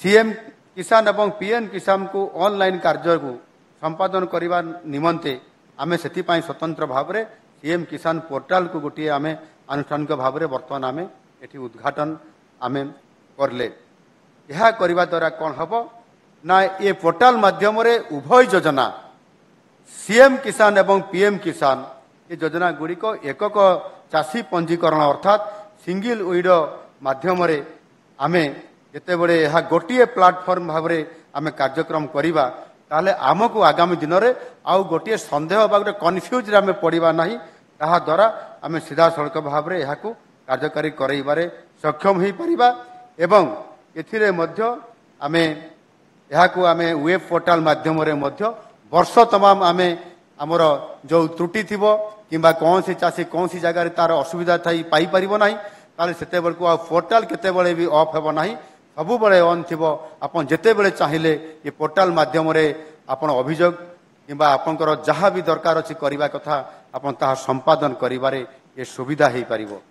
CM किसान एवं PM किसान को ऑनलाइन कार्य को संपादन करने निमंते आमे सेतिपाई स्वतंत्र भाव में सीएम किसान पोर्टाल को गोटे आमे आनुष्ठानिक भाव में बर्तमान आमे एठी उद्घाटन आमे करले। यह करने द्वारा कौन हम ना ये पोर्टाल माध्यम उभय योजना सीएम किसान एवं पीएम किसान ये योजना गुड़िक एकक चाषी पंजीकरण अर्थात सिंगल विडो माध्यम आमे जिते बड़े यह गोटे प्लाटफर्म भाव में आमे कार्यक्रम करवा ताले आमको आगामी दिन में आउ गोटे सन्देह बा गोटे कन्फ्यूज आमे पड़वा ना द्वारा आमे सीधा सड़क भाव में यह कार्यकारी कराइबारे सक्षम हो पारिबा एवं एथिरे मध्य आमे यहाकू आमे वेब पोर्टाल माध्यम वर्ष तमाम आमे आमर जो त्रुटि थिबो किंबा कौन सी चाषी कौन सी जगह तार असुविधा थी पाई परिबो नाही ताले सेते बेलको आ पोर्टाल केते बेले भी ऑफ हेबो नाही सबु बेले ऑन थिबो। आपन जेते बेले चाहिले ये पोर्टाल माध्यम आपन अभियोग किंबा आपनकर जहाँ भी दरकार अछि करिबा कथा आपन ताहा संपादन करिबारे ये सुविधा हेई परिबो।